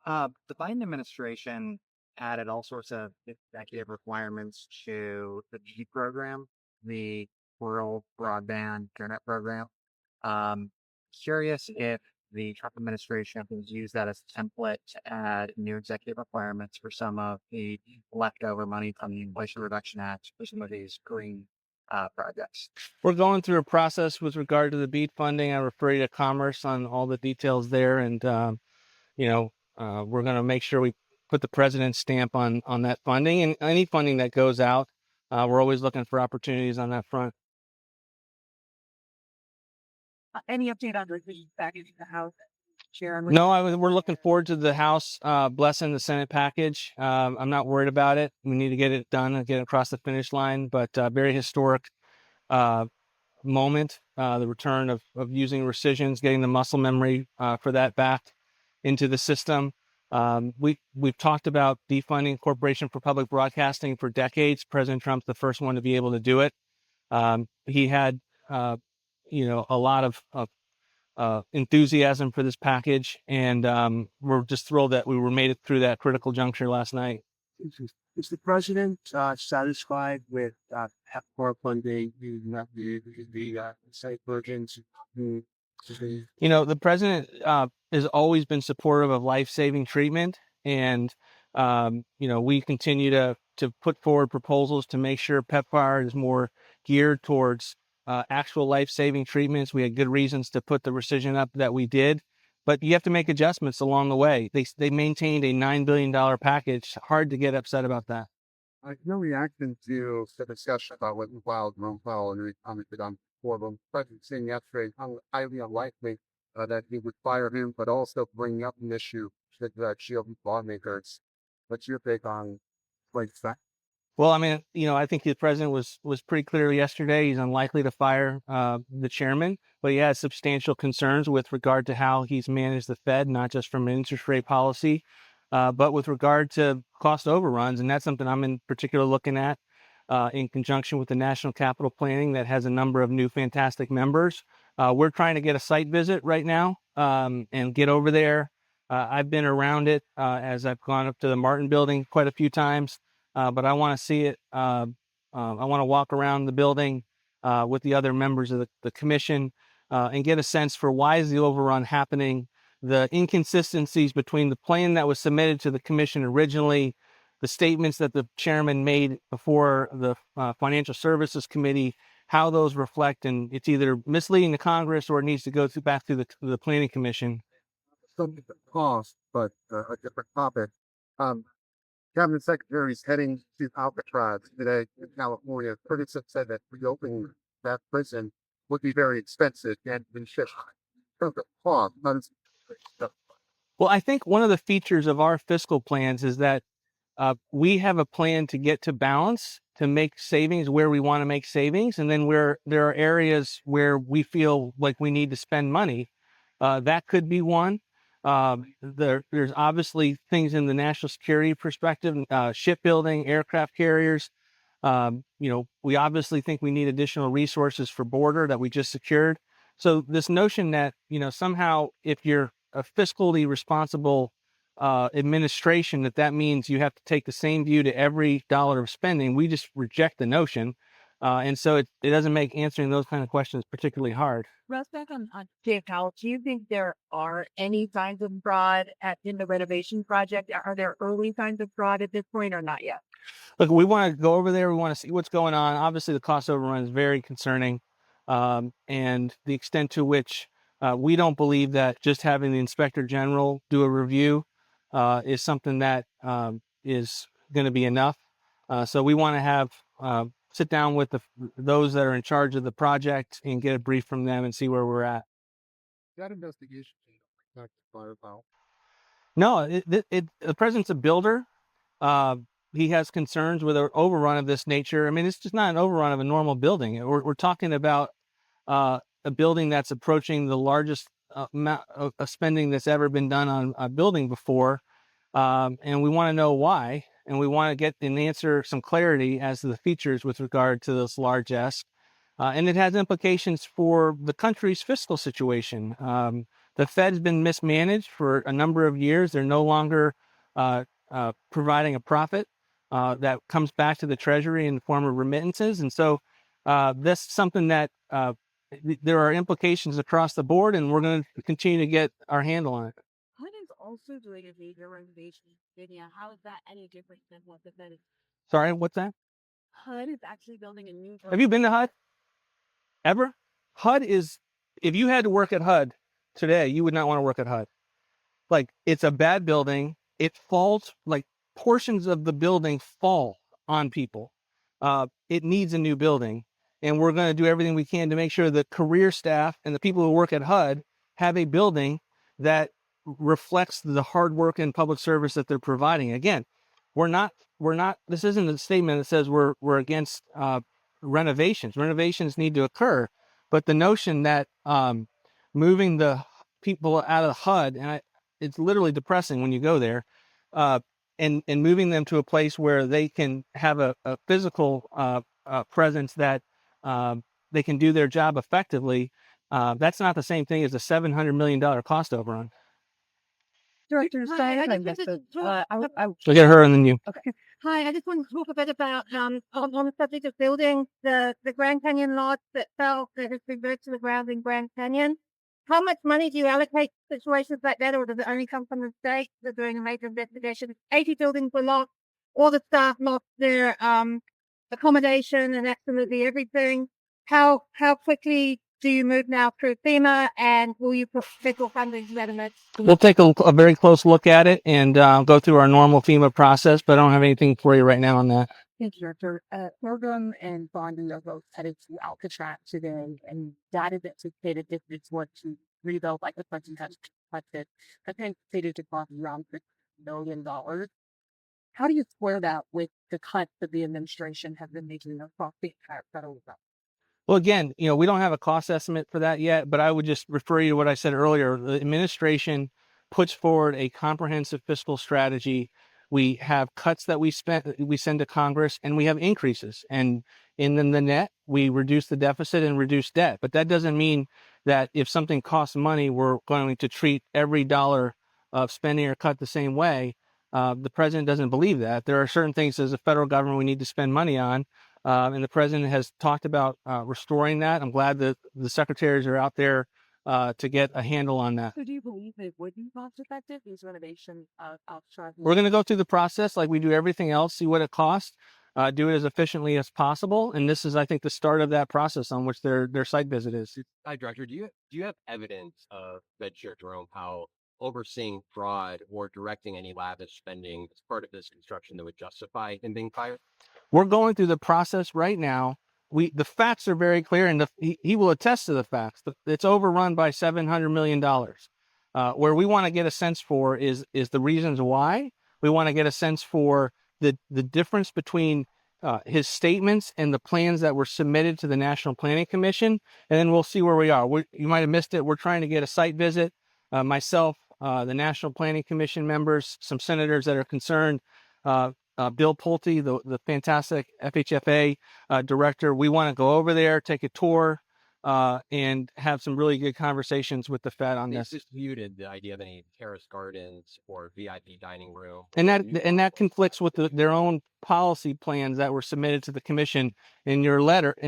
The Biden administration added all sorts of executive requirements to the G program, the Rural Broadband Internet Program. Um, Curious if the Trump administration has used that as a template to add new executive requirements for some of the leftover money from the Inflation Reduction Act for some of these green projects. We're going through a process with regard to the BEAD funding. I refer you to Commerce on all the details there, and we're going to make sure we put the president's stamp on that funding and any funding that goes out. We're always looking for opportunities on that front. Any update on the package in the House? Sharon? No, we're looking forward to the House blessing the Senate package. I'm not worried about it. We need to get it done and get it across the finish line, but very historic uh, moment, the return of using rescissions, getting the muscle memory for that back into the system. We've talked about defunding Corporation for Public Broadcasting for decades. President Trump's the first one to be able to do it. He had, a lot of enthusiasm for this package, and we're just thrilled that we were made it through that critical juncture last night. Is the president satisfied with PEPFAR funding, the site versions? The president has always been supportive of life-saving treatment, and we continue to put forward proposals to make sure PEPFAR is more geared towards actual life-saving treatments. We had good reasons to put the rescission up that we did, but you have to make adjustments along the way. They maintained a $9 billion package. Hard to get upset about that. No reaction to the discussion about what we filed, wrong file, and we commented on before. But the president saying yesterday, highly unlikely that he would fire him, but also bringing up an issue with GOP lawmakers. What's your take on like that? Well, I mean, I think the president was pretty clear yesterday. He's unlikely to fire the chairman, but he has substantial concerns with regard to how he's managed the Fed, not just from an interest rate policy, but with regard to cost overruns. And that's something I'm in particular looking at in conjunction with the National Capital Planning that has a number of new fantastic members. We're trying to get a site visit right now and get over there. I've been around it as I've gone up to the Martin building quite a few times. But I want to see it. I want to walk around the building with the other members of the commission and get a sense for why is the overrun happening, the inconsistencies between the plan that was submitted to the commission originally, the statements that the chairman made before the Financial Services Committee, how those reflect, and it's either misleading the Congress or it needs to go back through the Planning Commission. Something to cost, but a different topic. Cabinet Secretary is heading to Alcatraz today in California. Critics have said that reopening that prison would be very expensive and in terms of cost. Well, I think one of the features of our fiscal plans is that we have a plan to get to balance, to make savings where we want to make savings. And then where there are areas where we feel like we need to spend money, that could be one. There's obviously things in the national security perspective, shipbuilding, aircraft carriers. We obviously think we need additional resources for border that we just secured. So this notion that, somehow if you're a fiscally responsible administration, that means you have to take the same view to every dollar of spending, we just reject the notion. And so it doesn't make answering those kind of questions particularly hard. Russ, back on Dave Powell, do you think there are any signs of fraud in the renovation project? Are there early signs of fraud at this point or not yet? Look, we want to go over there. We want to see what's going on. Obviously, the cost overrun is very concerning. And the extent to which we don't believe that just having the Inspector General do a review is something that is going to be enough. So we want to have sit down with those that are in charge of the project and get a brief from them and see where we're at. That investigation, not firepower. No, the president's a builder. He has concerns with an overrun of this nature. I mean, it's just not an overrun of a normal building. We're talking about a building that's approaching the largest amount of spending that's ever been done on a building before. And we want to know why. And we want to get an answer, some clarity as to the features with regard to this large S. And it has implications for the country's fiscal situation. The Fed's been mismanaged for a number of years. They're no longer providing a profit that comes back to the Treasury in the form of remittances. And so that's something that there are implications across the board, and we're going to continue to get our handle on it. HUD is also doing a major renovation in Virginia. How is that any different than what the Fed is? Sorry, what's that? HUD is actually building a new. Have you been to HUD? Ever? HUD is, if you had to work at HUD today, you would not want to work at HUD. Like, it's a bad building. It falls, like portions of the building fall on people. It needs a new building. And we're going to do everything we can to make sure the career staff and the people who work at HUD have a building that reflects the hard work and public service that they're providing. Again, this isn't a statement that says we're against renovations. Renovations need to occur. But the notion that moving the people out of HUD, and it's literally depressing when you go there, and moving them to a place where they can have a physical presence that they can do their job effectively. That's not the same thing as a $700 million cost overrun. Director Stein, So get her and then you. Okay. Hi, I just want to talk a bit about on the subject of building the Grand Canyon lot that has been burnt to the ground in Grand Canyon. How much money do you allocate to situations like that, or does it only come from the state? They're doing a major investigation. 80 buildings were lost. All the staff lost their accommodation and absolutely everything. How quickly do you move now through FEMA, and will you put federal funding to that? We'll take a very close look at it and go through our normal FEMA process, but I don't have anything for you right now on that. Thank you, Director. Morgan and Bondi are both headed to Alcatraz today, and that is anticipated if it's what to rebuild, like the president has requested. That's anticipated to cost around $6 million. How do you square that with the cuts that the administration has been making across the entire federal government? Well, again, we don't have a cost estimate for that yet, but I would just refer you to what I said earlier. The administration puts forward a comprehensive fiscal strategy. We have cuts that we send to Congress, and we have increases. And in the net, we reduce the deficit and reduce debt. But that doesn't mean that if something costs money, we're going to treat every dollar of spending or cut the same way. The president doesn't believe that. There are certain things as a federal government we need to spend money on. And the president has talked about restoring that. I'm glad that the secretaries are out there to get a handle on that. So do you believe it would be cost effective, these renovations outside? We're going to go through the process like we do everything else, see what it costs, do it as efficiently as possible. And this is, I think, the start of that process on which their site visit is. Hi, Director. Do you have evidence of Fed Chair Jerome Powell overseeing fraud or directing any lavish spending as part of this construction that would justify him being fired? We're going through the process right now. The facts are very clear, and he will attest to the facts. It's overrun by $700 million. Where we want to get a sense for is the reasons why. We want to get a sense for the difference between his statements and the plans that were submitted to the National Planning Commission, and then we'll see where we are. You might have missed it. We're trying to get a site visit. Myself, the National Planning Commission members, some senators that are concerned, Bill Pulte, the fantastic FHFA director. We want to go over there, take a tour, and have some really good conversations with the Fed on this. Disputed the idea of any terrace gardens or VIP dining room. And that conflicts with their own policy plans that were submitted to the commission. In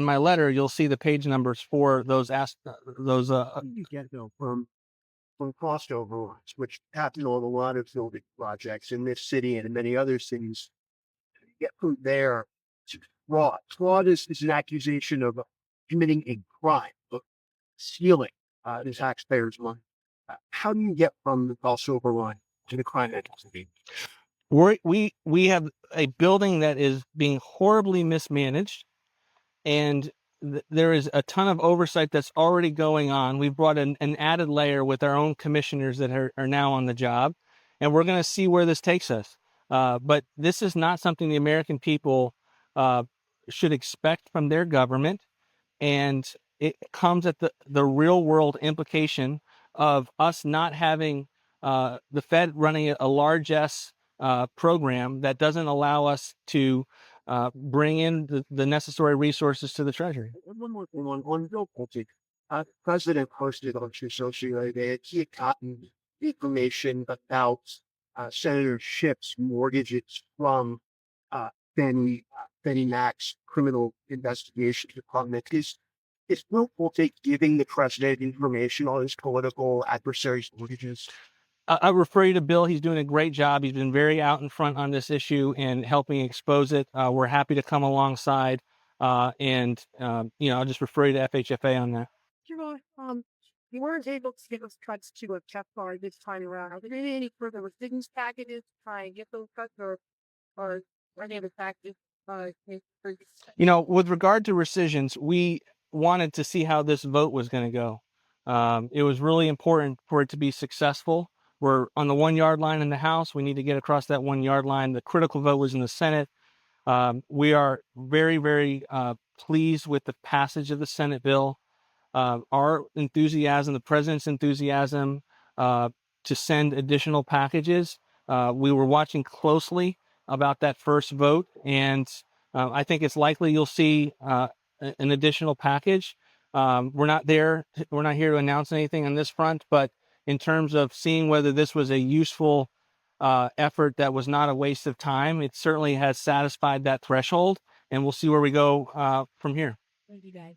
my letter, you'll see the page numbers for those. You get from cost overruns, which happen on a lot of building projects in this city and in many other cities. You get from there to fraud. Fraud is an accusation of committing a crime, of stealing the taxpayers' money. How do you get from the cost overrun to the crime activity? We have a building that is being horribly mismanaged, and there is a ton of oversight that's already going on. We've brought an added layer with our own commissioners that are now on the job, and we're going to see where this takes us. But this is not something the American people should expect from their government, and it comes at the real world implication of us not having the Fed running a largesse program that doesn't allow us to bring in the necessary resources to the Treasury. One more thing on Bill Pulte. President posted on his social media that he had gotten information about Senator Schiff's mortgages from Fannie Mac's criminal investigation department. Is Bill Pulte giving the president information on his political adversaries' mortgages? I refer you to Bill. He's doing a great job. He's been very out in front on this issue and helping expose it. We're happy to come alongside. I'll just refer you to FHFA on that. You weren't able to get those cuts to a bar this time around. Are there any further resistance packages to try and get those cuts, or any other packages? With regard to rescissions, we wanted to see how this vote was going to go. It was really important for it to be successful. We're on the 1 yard line in the House. We need to get across that 1 yard line. The critical vote was in the Senate. We are very, very pleased with the passage of the Senate bill. Our enthusiasm, the president's enthusiasm to send additional packages. We were watching closely about that first vote, and I think it's likely you'll see an additional package. We're not here to announce anything on this front, but in terms of seeing whether this was a useful effort that was not a waste of time, it certainly has satisfied that threshold, and we'll see where we go from here. Thank you, guys.